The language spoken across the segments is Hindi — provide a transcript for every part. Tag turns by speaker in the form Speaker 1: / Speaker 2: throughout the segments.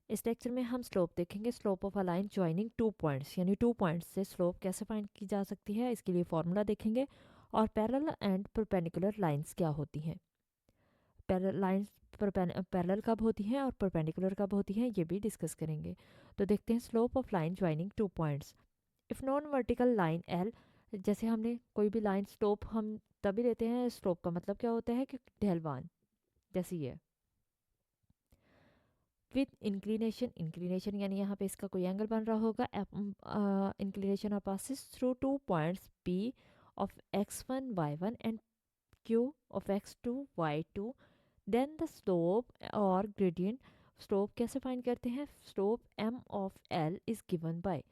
Speaker 1: इस लेक्चर में हम स्लोप देखेंगे, slope of a line joining 2 points, यानी 2 पॉइंट्स से स्लोप कैसे फाइंड की जा सकती है, इसके लिए फॉर्मूला देखेंगे। और पैरेलल एंड परपेंडिकुलर लाइंस क्या होती हैं, पैरेलल लाइंस पैरेलल कब होती हैं और परपेंडिकुलर कब होती हैं, ये भी डिस्कस करेंगे। तो देखते हैं slope of line joining 2 points. If non vertical line L, जैसे हमने कोई भी लाइन स्लोप हम तभी लेते हैं, स्लोप का मतलब क्या होता है कि ढलवान, जैसे ये विद इंक्लिनेशन, इंक्लिनेशन यानी यहाँ पे इसका कोई एंगल बन रहा होगा। Inclination of passes through 2 points P of x1 y1 and q of x2 y2, then the slope और ग्रेडियंट। स्लोप कैसे फाइंड करते हैं, slope m of l is given by,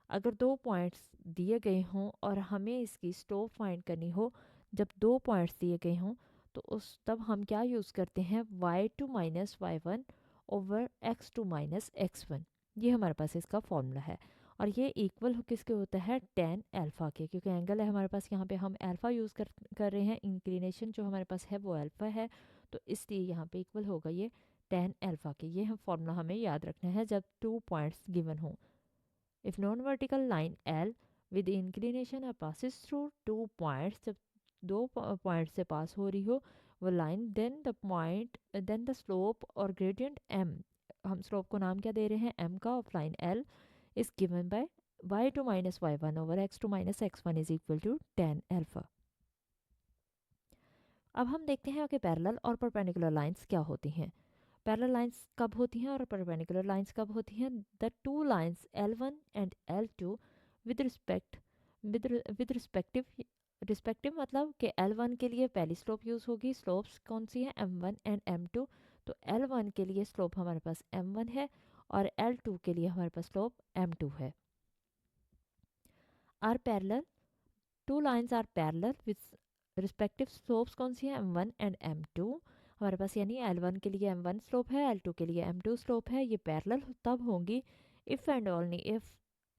Speaker 1: अगर 2 पॉइंट्स दिए गए हों और हमें इसकी स्लोप फाइंड करनी हो, जब 2 पॉइंट्स दिए गए हों तो उस तब हम क्या यूज़ करते हैं, y2 minus y1 over x2 minus x1। ये हमारे पास इसका फॉर्मूला है। और ये इक्वल किसके होता है, टेन अल्फ़ा के, क्योंकि एंगल है हमारे पास यहाँ पे हम अल्फ़ा यूज़ कर रहे हैं, इंक्लिनेशन जो हमारे पास है वो अल्फ़ा है, तो इसलिए यहाँ पे इक्वल होगा ये टेन अल्फ़ा के। ये हम फॉर्मूला हमें याद रखना है जब 2 पॉइंट्स गिवन हों। If non vertical line L with inclination passes through 2 points, जब 2 पॉइंट से पास हो रही हो वो लाइन, देन द स्लोप और ग्रेडियंट m, हम स्लोप को नाम क्या दे रहे हैं, m का, of line l is given by y2 minus y1 over x2 minus x1 is equal to tan alpha. अब हम देखते हैं कि पैरेलल और परपेंडिकुलर लाइंस क्या होती हैं। पैरेलल लाइंस कब होती हैं और परपेंडिकुलर लाइंस कब होती हैं, the two lines L1 and L2 with respect with respective मतलब कि L1 के लिए पहली स्लोप यूज़ होगी, स्लोप्स कौन सी है, M1 एंड M2। तो L1 के लिए स्लोप हमारे पास M1 है और L2 के लिए हमारे पास स्लोप M2 है। Are parallel, two lines are parallel with respective slopes कौन सी है, M1 एंड M2 हमारे पास, यानी L1 के लिए M1 स्लोप है, L2 के लिए M2 स्लोप है। ये पैरेलल तब होंगी if and only if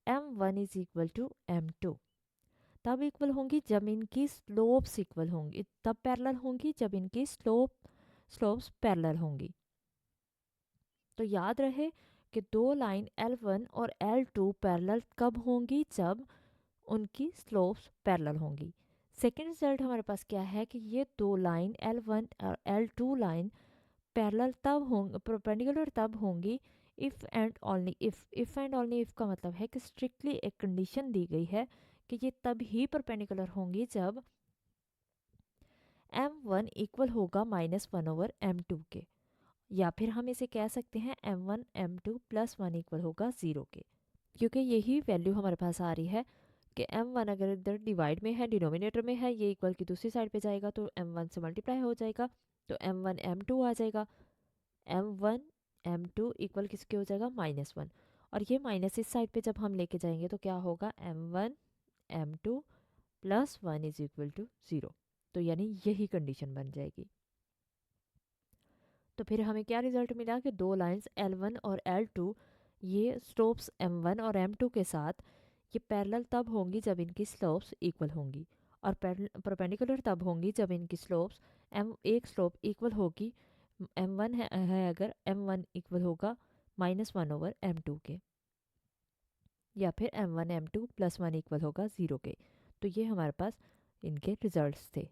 Speaker 1: M1 is equal to M2, तब इक्वल होंगी जब इनकी स्लोप्स इक्वल होंगी, तब पैरेलल होंगी जब इनकी स्लोप्स पैरेलल होंगी। तो याद रहे कि दो लाइन L1 और L2 पैरेलल कब होंगी, जब उनकी स्लोप्स पैरेलल होंगी। सेकेंड रिजल्ट हमारे पास क्या है कि ये दो लाइन L1 और L2 लाइन पैरेलल तब होंगी, परपेंडिकुलर तब होंगी इफ़ एंड ओनली इफ़ का मतलब है कि स्ट्रिक्टली एक कंडीशन दी गई है कि ये तब ही परपेंडिकुलर होंगी जब M1 इक्वल होगा -1 ओवर M2 के, या फिर हम इसे कह सकते हैं M1 M2 प्लस 1 इक्वल होगा 0 के, क्योंकि यही वैल्यू हमारे पास आ रही है कि M1 अगर इधर डिवाइड में है, डिनोमिनेटर में है, ये इक्वल की दूसरी साइड पे जाएगा तो M1 से मल्टीप्लाई हो जाएगा, तो M1 M2 आ जाएगा। M1 M2 इक्वल किसके हो जाएगा, -1, और ये माइनस इस साइड पे जब हम लेके जाएंगे तो क्या होगा, M1 M2 plus 1 is equal to 0, तो यानी यही कंडीशन बन जाएगी। तो फिर हमें क्या रिजल्ट मिला कि दो लाइंस L1 और L2, ये स्लोप्स M1 और M2 के साथ ये पैरेलल तब होंगी जब इनकी स्लोप्स इक्वल होंगी, और परपेंडिकुलर तब होंगी जब इनकी स्लोप्स एक स्लोप इक्वल होगी, M1 है अगर M1 इक्वल होगा -1 ओवर M2 के, या फिर M1 M2 प्लस 1 इक्वल होगा 0 के। तो ये हमारे पास इनके रिजल्ट्स थे।